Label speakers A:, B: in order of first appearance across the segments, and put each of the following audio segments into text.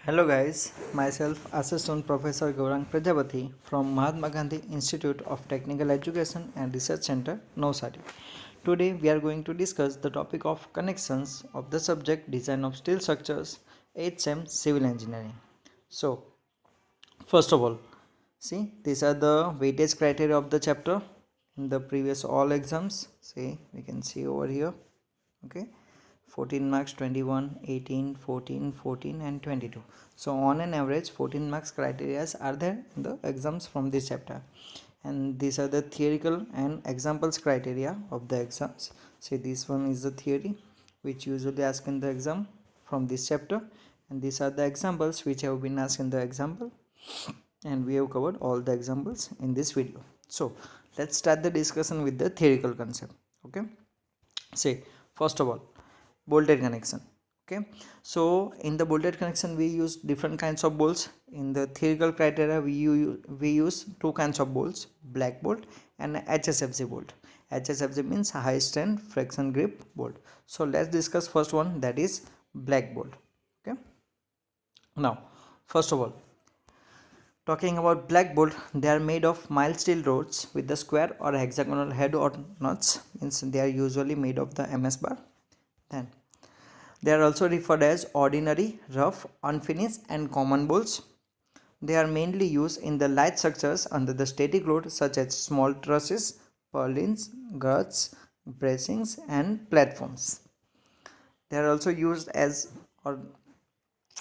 A: Hello guys, myself Assistant Professor Gaurang Prajapati from Mahatma Gandhi Institute of Technical Education and Research Center, Navsari. Today we are going to discuss the topic of connections of the subject Design of Steel Structures, 8th Sem Civil Engineering. So, first of all, see these are the weightage criteria of the chapter in the previous all exams. See, we can see over here. Okay, 14 marks, 21, 18, 14, 14 and 22. So on an average 14 marks criteria are there in the exams from this chapter, and these are the theoretical and examples criteria of the exams. See, this one is the theory which usually asked in the exam from this chapter, and these are the examples which have been asked in the example, and we have covered all the examples in this video. So let's start the discussion with the theoretical concept. Okay, say first of all, bolted connection. Okay, so in the bolted connection we use different kinds of bolts. In the theoretical criteria we use two kinds of bolts, black bolt and HSFC bolt. HSFC means high strength friction grip bolt. So let's discuss first one, that is black bolt. Okay, now first of all, talking about black bolt, they are made of mild steel rods with the square or hexagonal head or nuts, means they are usually made of the MS bar. Then they are also referred as ordinary, rough, unfinished and common bolts. They are mainly used in the light structures under the static load such as small trusses, purlins, girths, bracings and platforms. They are also used as or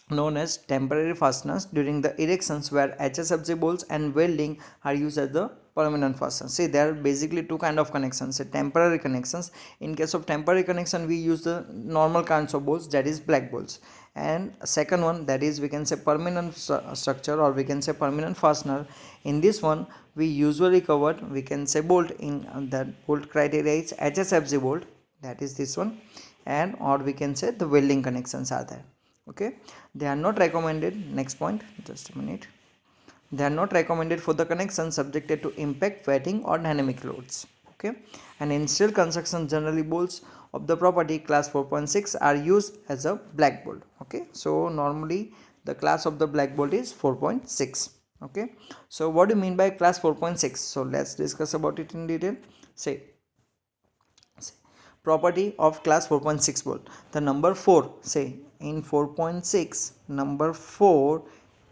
A: known as temporary fasteners during the erections, where HSFC bolts and welding are used as the permanent fasteners. See, there are basically two kind of connections, temporary connections. In case of temporary connection we use the normal kinds of bolts, that is black bolts, and second one, that is we can say permanent structure, or we can say permanent fastener. In this one we usually covered, we can say bolt, in that bolt criteria is HSFC bolt, that is this one, and or we can say the welding connections are there. Okay, they are not recommended. Next point, just a minute. They are not recommended for the connection subjected to impact, wetting or dynamic loads. Okay, and in steel construction generally bolts of the property class 4.6 are used as a black bolt. Okay, so normally the class of the black bolt is 4.6. Okay, so what do you mean by class 4.6? So let's discuss about it in detail. Say, property of class 4.6 bolt, the number 4, say in 4.6, number 4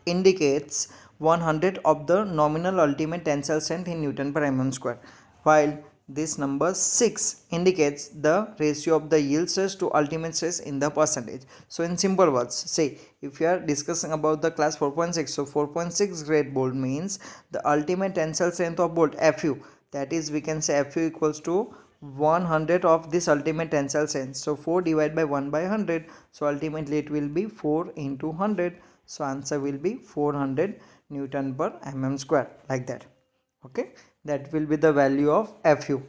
A: indicates 100 of the nominal ultimate tensile strength in Newton per mm square, while this number 6 indicates the ratio of the yield stress to ultimate stress in the percentage. So in simple words, say if you are discussing about the class 4.6, so 4.6 grade bolt means the ultimate tensile strength of bolt Fu, that is we can say Fu equals to 100 of this ultimate tensile strength. So 4 divided by 1 by 100, so ultimately it will be 4 into 100. So answer will be 400 Newton per mm square, like that. Okay, that will be the value of Fu.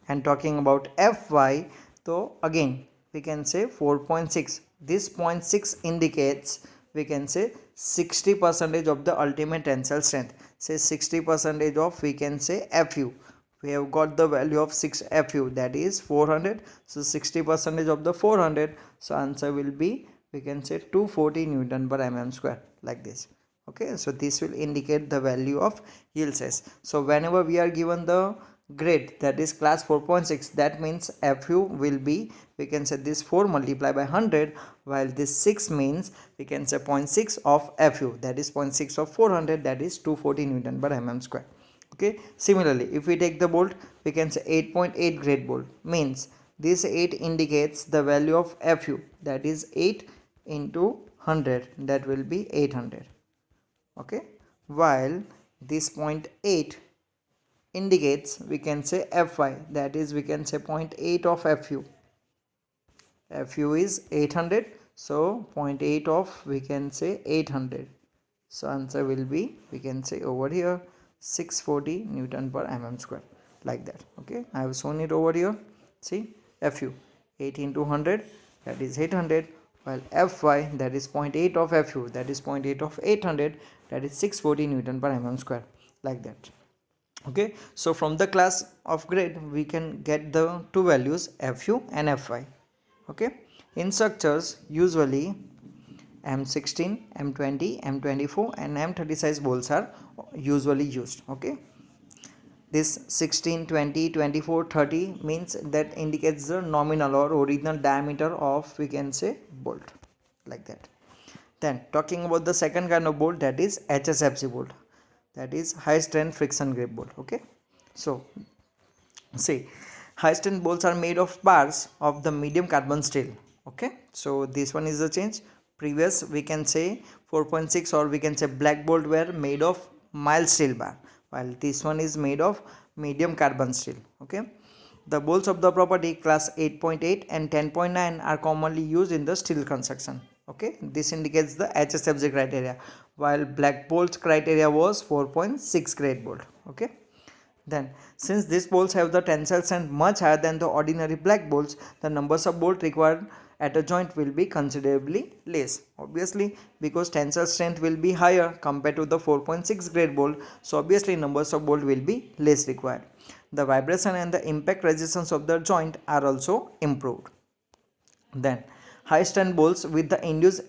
A: And talking about Fy, so again we can say 4.6, this 0.6 indicates, we can say 60% of the ultimate tensile strength. Say 60% of, we can say Fu, we have got the value of 6 Fu, that is 400. So 60% of the 400, so answer will be, we can say 240 Newton per mm square, like this. Okay, so this will indicate the value of yield stress. So whenever we are given the grade, that is class 4.6, that means Fu will be, we can say this 4 multiplied by 100, while this 6 means we can say 0.6 of Fu, that is 0.6 of 400, that is 240 Newton per mm square. Okay, similarly if we take the bolt, we can say 8.8 grade bolt, means this 8 indicates the value of Fu, that is 8 into 100, that will be 800. Okay, while this 0.8 indicates, we can say Fy, that is we can say 0.8 of Fu. Fu is 800, so 0.8 of, we can say 800. So answer will be, we can say over here 640 Newton per mm square, like that. Okay, I have shown it over here. See, Fu 8 into 100, that is 800, while Fy, that is 0.8 of Fu, that is 0.8 of 800, that is 640 Newton per mm square, like that. Okay, so from the class of grade we can get the two values Fu and Fy. Okay, in structures usually M16, M20, M24 and M30 size bolts are usually used. Okay, this 16, 20, 24, 30 means that indicates the nominal or original diameter of, we can say, bolt, like that. Then talking about the second kind of bolt, that is HSFG bolt, that is high strength friction grip bolt. Okay, so see, high strength bolts are made of bars of the medium carbon steel. Okay, so this one is the change. Previous, we can say 4.6 or we can say black bolt were made of mild steel bar, while this one is made of medium carbon steel. Okay, the bolts of the property class 8.8 and 10.9 are commonly used in the steel construction. Okay, this indicates the HSFG criteria, while black bolts criteria was 4.6 grade bolt. Okay, then, since these bolts have the tensile strength much higher than the ordinary black bolts, the numbers of bolts required at a joint will be considerably less. Obviously, because tensile strength will be higher compared to the 4.6 grade bolt, so obviously numbers of bolts will be less required. The vibration and the impact resistance of the joint are also improved. Then, high strength bolts with the induced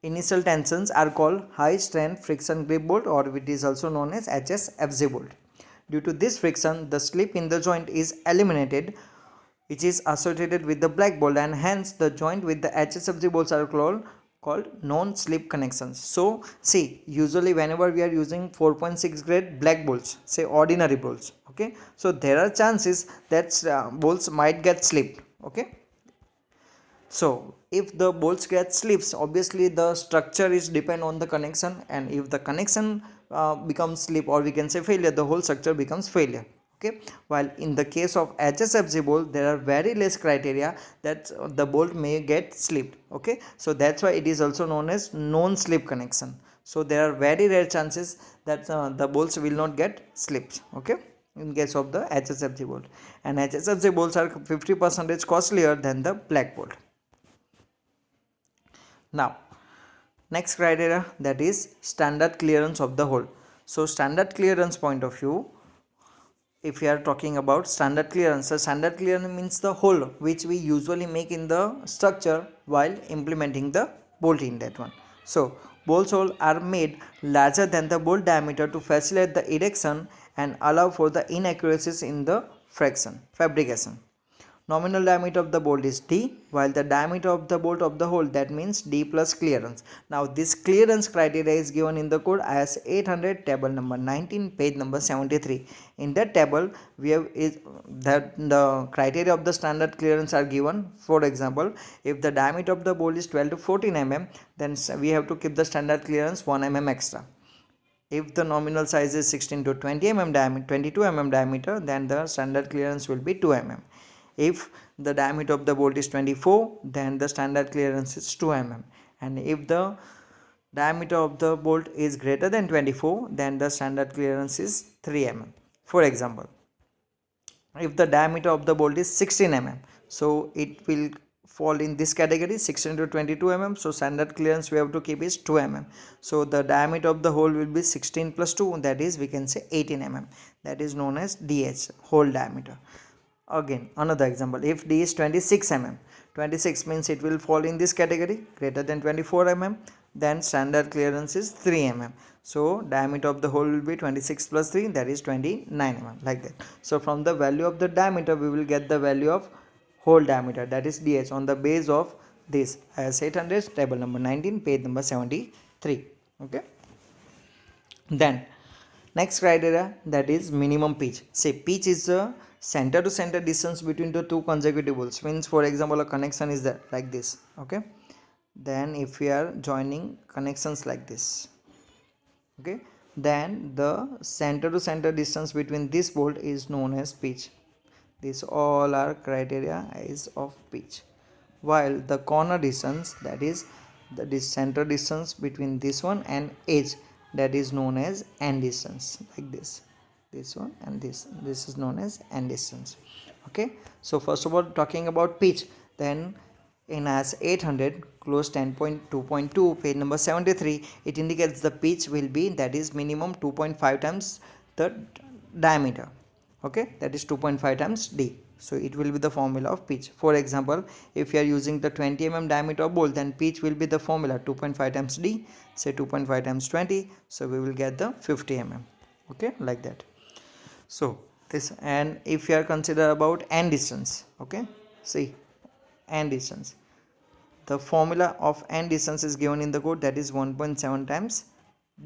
A: initial tensions are called high strength friction grip bolt, or it is also known as HSFG bolt. Due to this friction, the slip in the joint is eliminated, which is associated with the black bolt, and hence the joint with the HSFG bolts are called non-slip connections. So see, usually whenever we are using 4.6 grade black bolts, say ordinary bolts, okay, so there are chances that bolts might get slipped. Okay, so if the bolts get slips, obviously the structure is depend on the connection, and if the connection becomes slip, or we can say failure, the whole structure becomes failure. Okay, while in the case of HSFG bolt, there are very less criteria that the bolt may get slipped. Okay, so that's why it is also known as non-slip connection. So there are very rare chances that the bolts will not get slipped. Okay, in case of the HSFG bolt, and HSFG bolts are 50% costlier than the black bolt. Now, next criteria, that is standard clearance of the hole. So standard clearance point of view, if we are talking about standard clearance, so standard clearance means the hole which we usually make in the structure while implementing the bolt in that one. So bolt holes are made larger than the bolt diameter to facilitate the erection and allow for the inaccuracies in the fabrication. Nominal diameter of the bolt is D, while the diameter of the bolt of the hole, that means D plus clearance. Now this clearance criteria is given in the code as 800 table number 19 page number 73. In that table we have that the criteria of the standard clearance are given. For example, if the diameter of the bolt is 12 to 14 mm, then we have to keep the standard clearance 1 mm extra. If the nominal size is 16 to 20 mm diameter, 22 mm diameter, then the standard clearance will be 2 mm. If the diameter of the bolt is 24, then the standard clearance is 2 mm. And if the diameter of the bolt is greater than 24, then the standard clearance is 3 mm. For example, if the diameter of the bolt is 16 mm, so it will fall in this category, 16 to 22 mm. So standard clearance we have to keep is 2 mm. So the diameter of the hole will be 16 plus 2, that is we can say 18 mm. That is known as DH, hole diameter. Again, another example, if D is 26 mm, 26 means it will fall in this category, greater than 24 mm, then standard clearance is 3 mm. So diameter of the hole will be 26 plus 3, that is 29 mm, like that. So from the value of the diameter we will get the value of hole diameter, that is DH, on the base of this as 800 table number 19 page number 73. Okay, then next criteria, that is minimum pitch. Say pitch is the center to center distance between the two consecutive bolts. Means for example a connection is there like this. Okay, then if we are joining connections like this, okay, then the center to center distance between this bolt is known as pitch. These all are criteria is of pitch, while the corner distance, that is the center distance between this one and edge, that is known as end distance, like this one and this is known as end distance. Okay, so first of all talking about pitch, then in as 800 close 10.2.2 page number 73, it indicates the pitch will be, that is minimum 2.5 times the diameter. Okay, that is 2.5 times D. So it will be the formula of pitch. For example, if you are using the 20 mm diameter bolt, then pitch will be the formula 2.5 times d, say 2.5 times 20, so we will get the 50 mm. Okay, like that. So this, and if you are consider about end distance, okay, see, end distance, the formula of end distance is given in the code, that is 1.7 times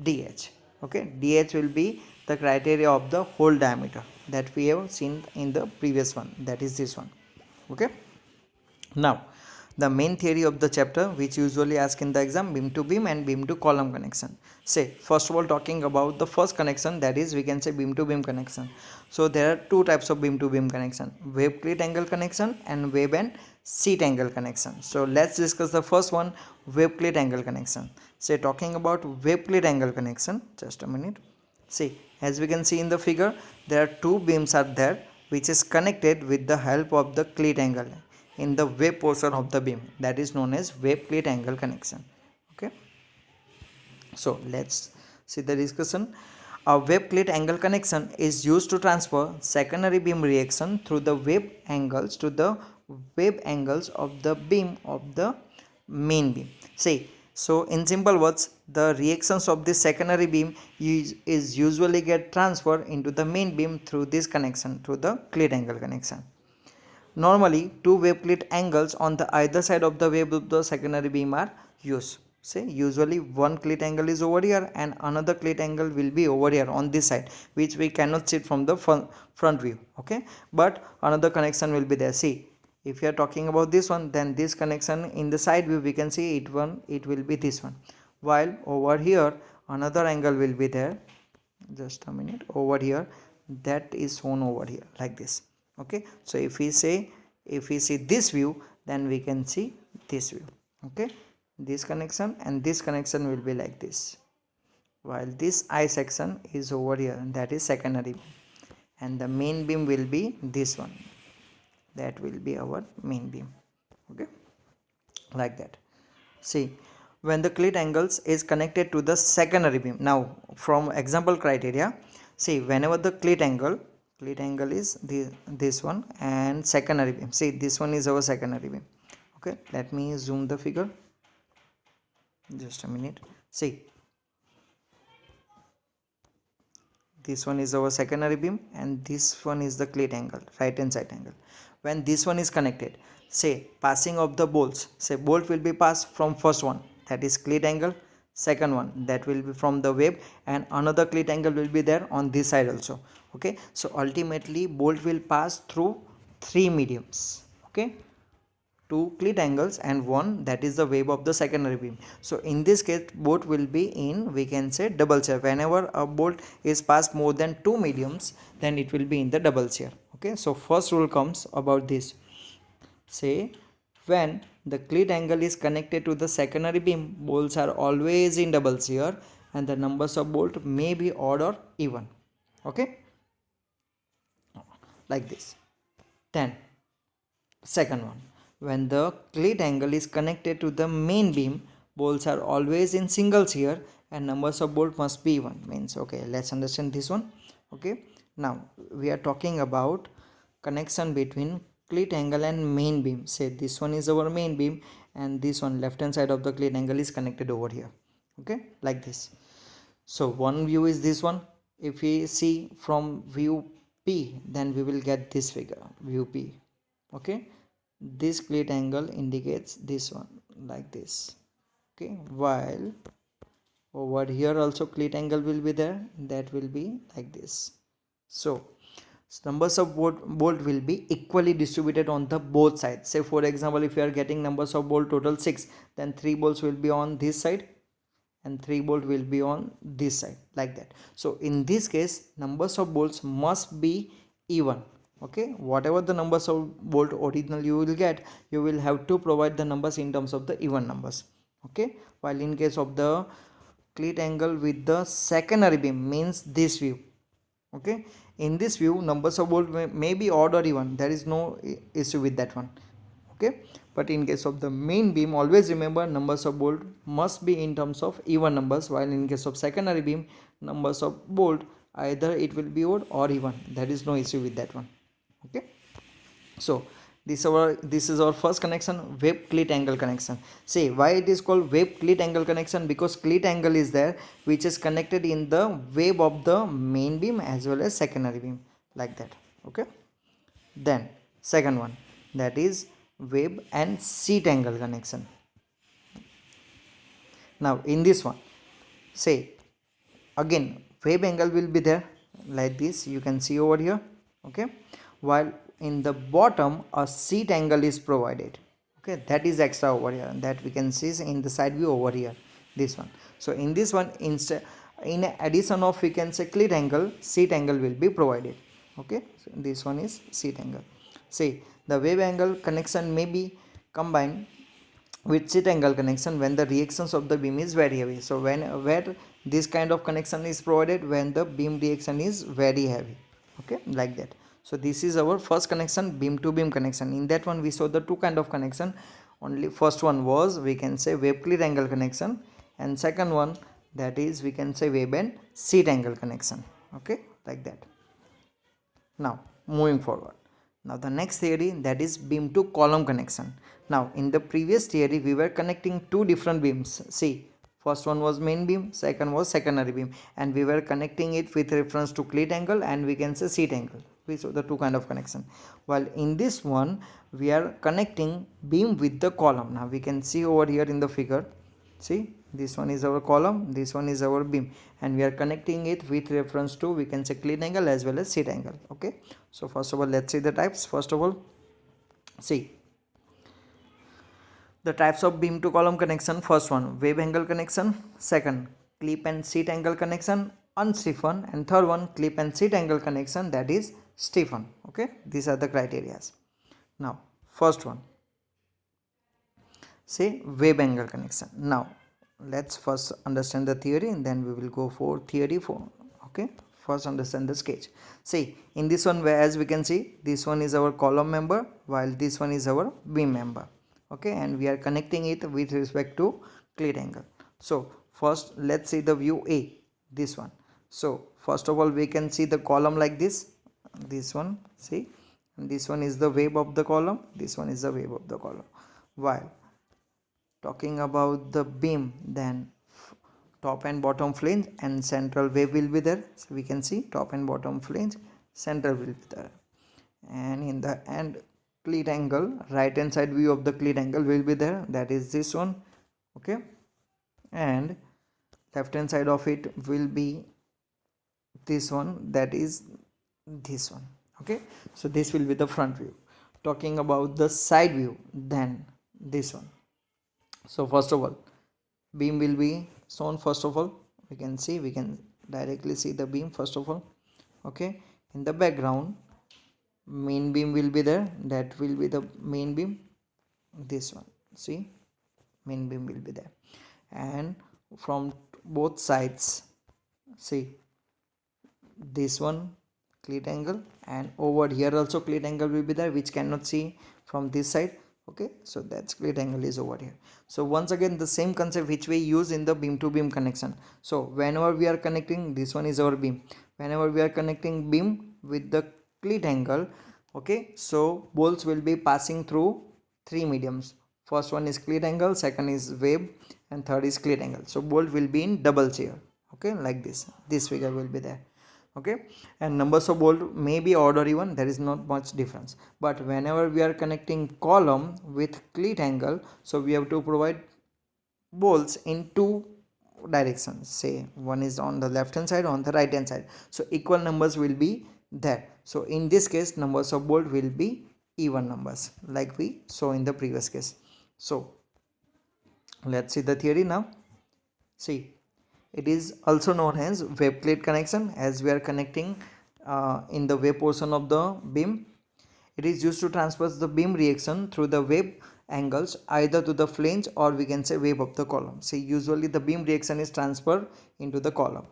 A: dh. Okay, dh will be the criteria of the hole diameter that we have seen in the previous one, that is this one. Okay, now the main theory of the chapter which usually ask in the exam, beam to beam and beam to column connection. Say first of all talking about the first connection, that is we can say beam to beam connection. So there are two types of beam to beam connection, wave cleat angle connection and wave and seat angle connection. So let's discuss the first one, wave cleat angle connection. Say talking about wave cleat angle connection, just a minute. See, as we can see in the figure, there are two beams are there which is connected with the help of the cleat angle in the wave portion of the beam, that is known as wave cleat angle connection. Okay, so let's see the discussion. A wave cleat angle connection is used to transfer secondary beam reaction through the wave angles to the wave angles of the beam of the main beam. See, so in simple words, the reactions of this secondary beam is usually get transferred into the main beam through this connection, through the cleat angle connection. Normally, two wave cleat angles on the either side of the wave of the secondary beam are used. Say usually one cleat angle is over here and another cleat angle will be over here on this side, which we cannot see from the front view. Okay, but another connection will be there. See, if you are talking about this one, then this connection in the side view we can see it will be this one, while over here another angle will be there, just a minute, over here, that is shown over here like this. Okay, so if we see this view, then we can see this view. Okay, this connection and this connection will be like this, while this I section is over here, that is secondary beam, and the main beam will be this one, that will be our main beam. Okay, like that. See, when the cleat angles is connected to the secondary beam, now from example criteria, see, whenever the cleat angle is this one and secondary beam, see this one is our secondary beam. Okay, let me zoom the figure, just a minute. See, this one is our secondary beam and this one is the cleat angle, right hand side angle. When this one is connected, say passing of the bolts, say bolt will be passed from first one, that is cleat angle, second one that will be from the wave, and another cleat angle will be there on this side also. Okay, so ultimately bolt will pass through three mediums. Okay, two cleat angles and one, that is the wave of the secondary beam. So in this case bolt will be in, we can say, double shear. Whenever a bolt is passed more than two mediums, then it will be in the double shear. Okay, so first rule comes about this. Say when the cleat angle is connected to the secondary beam, bolts are always in double shear and the numbers of bolt may be odd or even. Okay, like this. Then second one, when the cleat angle is connected to the main beam, bolts are always in single shear and numbers of bolt must be even. Means, okay, let's understand this one. Okay, now we are talking about connection between cleat angle and main beam. Say this one is our main beam and this one, left hand side of the cleat angle, is connected over here. Okay, like this. So one view is this one. If we see from view P, then we will get this figure, view P. Okay, this cleat angle indicates this one like this. Okay, while over here also cleat angle will be there, that will be like this. So numbers of bolt will be equally distributed on the both sides. Say for example, if you are getting numbers of bolt total 6, then 3 bolts will be on this side and 3 bolt will be on this side, like that. So in this case numbers of bolts must be even. Okay, whatever the numbers of bolt original you will get, you will have to provide the numbers in terms of the even numbers. Okay, while in case of the cleat angle with the secondary beam, means this view. Okay, in this view numbers of bolt may be odd or even, there is no issue with that one. Okay, but in case of the main beam, always remember numbers of bolt must be in terms of even numbers, while in case of secondary beam, numbers of bolt either it will be odd or even, there is no issue with that one. Okay, So this is our first connection, wave cleat angle connection. See why it is called wave cleat angle connection, because cleat angle is there which is connected in the wave of the main beam as well as secondary beam, like that. Okay, then second one, that is wave and seat angle connection. Now in this one, say again wave angle will be there like this, you can see over here. Okay, while in the bottom a seat angle is provided. Okay, that is extra over here, that we can see in the side view over here, this one. So in this one, instead, in addition of, we can say, cleat angle, seat angle will be provided. Okay, so this one is seat angle. See, the wave angle connection may be combined with seat angle connection when the reactions of the beam is very heavy. So where this kind of connection is provided when the beam reaction is very heavy. Okay, like that. So this is our first connection, beam to beam connection. In that one we saw the two kind of connection. Only first one was, we can say, wave cleat angle connection, and second one, that is, we can say, wave and seat angle connection. Okay, like that. Now moving forward, now the next theory, that is beam to column connection. Now in the previous theory we were connecting two different beams. See, first one was main beam, second was secondary beam, and we were connecting it with reference to cleat angle and, we can say, seat angle. We saw the two kind of connection. While in this one we are connecting beam with the column. Now we can see over here in the figure, see, this one is our column, this one is our beam, and we are connecting it with reference to, we can say, cleat angle as well as seat angle. Okay, so first of all, let's see the types. First of all, see the types of beam to column connection. First one, wave angle connection. Second, clip and seat angle connection, unstiffened. And third one, clip and seat angle connection, that is stiffen. Okay, these are the criteria. Now first one, say wave angle connection. Now let's first understand the theory and then we will go for theory for. Okay, first understand the sketch. See, in this one, where, as we can see, this one is our column member while this one is our beam member. Okay, and we are connecting it with respect to cleat angle. So first let's see the view A, this one. So first of all, we can see the column like this one, see, and this one is the wave of the column, this one is the wave of the column. While talking about the beam, then top and bottom flange and central wave will be there. So we can see top and bottom flange, central will be there, and in the end, cleat angle, right hand side view of the cleat angle will be there, that is this one. Okay, and left hand side of it will be this one, that is this one. Okay, so this will be the front view. Talking about the side view, then this one. So first of all, beam will be shown. First of all, we can see, we can directly see the beam first of all. Okay, in the background, main beam will be there, that will be the main beam, this one, see, main beam will be there, and from both sides, see, this one cleat angle, and over here also cleat angle will be there, which cannot see from this side. Okay, so that's cleat angle is over here. So once again, the same concept which we use in the beam to beam connection. So whenever we are connecting, this one is our beam, whenever we are connecting beam with the cleat angle, okay, so bolts will be passing through three mediums. First one is cleat angle, second is wave, and third is cleat angle. So bolt will be in double here. Okay, like this figure will be there. Okay, and numbers of bolt may be odd or even, there is not much difference. But whenever we are connecting column with cleat angle, so we have to provide bolts in two directions. Say one is on the left hand side, on the right hand side, so equal numbers will be there. So in this case, numbers of bolt will be even numbers, like we saw in the previous case. So let's see the theory now. See, it is also known as wave cleat connection, as we are connecting in the wave portion of the beam. It is used to transfer the beam reaction through the wave angles either to the flange or, we can say, wave of the column. See, usually the beam reaction is transferred into the column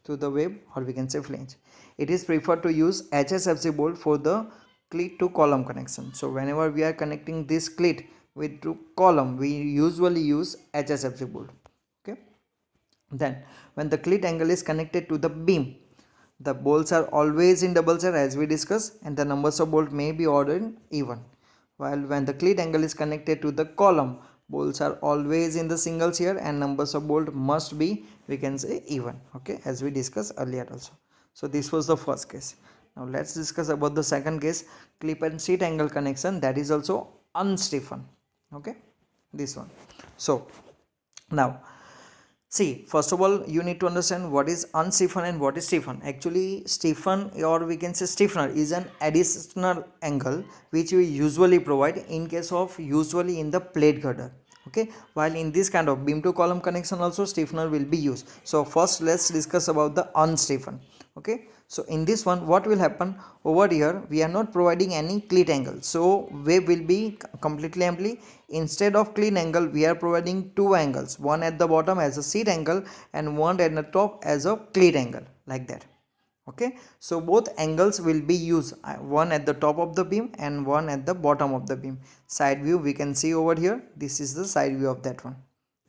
A: through the wave, or we can say flange. It is preferred to use HSFC bolt for the cleat to column connection. So whenever we are connecting this cleat with to column, we usually use HSFC bolt. Okay, then when the cleat angle is connected to the beam, The bolts are always in double pair as we discussed, and the numbers of bolts may be ordered even. While when the cleat angle is connected to the column, bolts are always in the single pair and numbers of bolt must be, we can say, even. Okay, as we discussed earlier also. So this was the first case. Now let's discuss about the second case, clip and seat angle connection, that is also unstiffened. Okay, this one. So now see, first of all, you need to understand what is unstiffened and what is stiffen. Actually, stiffen, or we can say stiffener, is an additional angle which we usually provide in case of usually in the plate girder. Okay, while in this kind of beam to column connection also stiffener will be used. So first let's discuss about the unstiffened. Okay, so in this one what will happen, over here we are not providing any cleat angle, so wave will be completely empty. Instead of cleat angle we are providing two angles, one at the bottom as a seat angle and one at the top as a cleat angle, like that. Okay, so both angles will be used, one at the top of the beam and one at the bottom of the beam. Side view we can see over here, this is the side view of that one.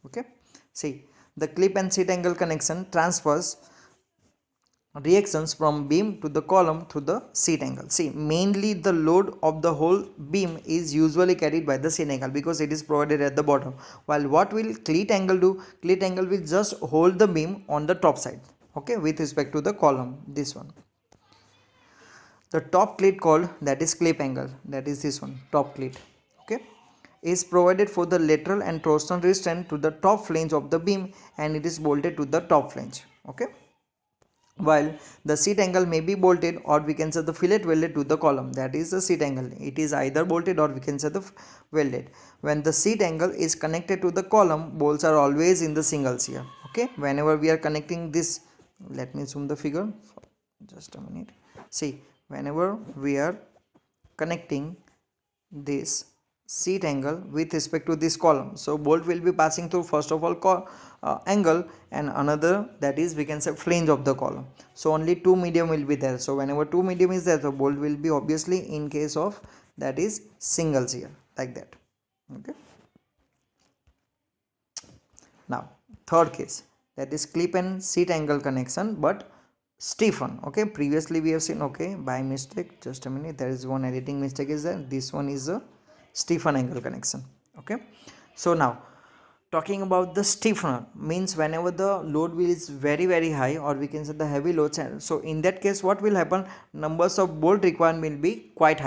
A: Okay, see, the clip and seat angle connection transfers reactions from beam to the column through the seat angle. See, mainly the load of the whole beam is usually carried by the seat angle because it is provided at the bottom. While what will cleat angle do? Cleat angle will just hold the beam on the top side. Okay, with respect to the column, this one. The top cleat called, that is clip angle, that is this one, top cleat. Okay, is provided for the lateral and torsional restraint to the top flange of the beam and it is bolted to the top flange. Okay, while the seat angle may be bolted, or we can say the fillet welded to the column, that is the seat angle. It is either bolted or we can say the welded. When the seat angle is connected to the column, bolts are always in the single sear. Okay, whenever we are connecting this, let me zoom the figure for just a minute. See, whenever we are connecting this seat angle with respect to this column, so bolt will be passing through first of all angle and another, that is we can say flange of the column. So only two medium will be there. So whenever two medium is there, the bolt will be obviously in case of, that is single sear, like that. Okay, now third case, that is clip and seat angle connection but stiffen. Okay, previously we have seen, okay, by mistake, just a minute, there is one editing mistake is there, this one is a stiffen angle connection. Okay, so now talking about the stiffener, means whenever the load is very high, or we can say the heavy loads, so in that case what will happen, numbers of bolt required will be quite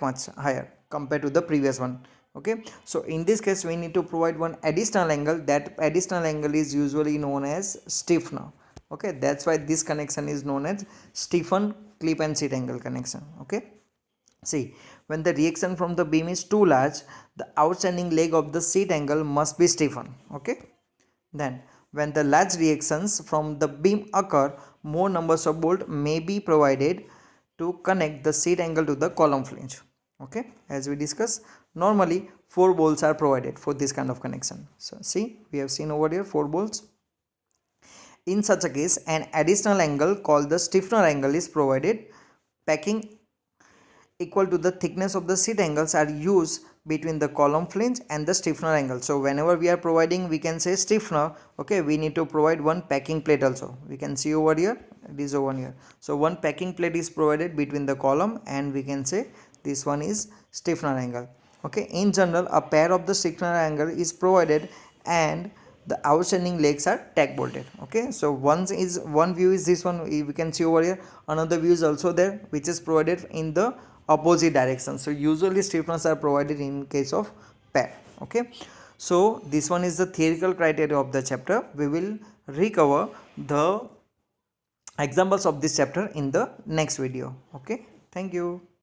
A: much higher compared to the previous one. Okay, so in this case we need to provide one additional angle, that additional angle is usually known as stiffener. Okay, that's why this connection is known as stiffen clip and seat angle connection. Okay, see, when the reaction from the beam is too large, the outstanding leg of the seat angle must be stiffened. Okay, then when the large reactions from the beam occur, more numbers of bolts may be provided to connect the seat angle to the column flange. Okay, as we discussed, normally 4 bolts are provided for this kind of connection. So see, we have seen over here 4 bolts. In such a case, an additional angle called the stiffener angle is provided. Packing equal to the thickness of the seat angles are used between the column flange and the stiffener angle. So whenever we are providing, we can say stiffener, okay, we need to provide one packing plate also. We can see over here, it is over here. So one packing plate is provided between the column and we can say this one is stiffener angle. Okay, in general a pair of the stiffener angle is provided and the outstanding legs are tack bolted. Okay, so one view is this one, we can see over here. Another view is also there which is provided in the opposite direction. So usually stiffeners are provided in case of pair. Okay, so this one is the theoretical criteria of the chapter. We will recover the examples of this chapter in the next video. Okay, thank you.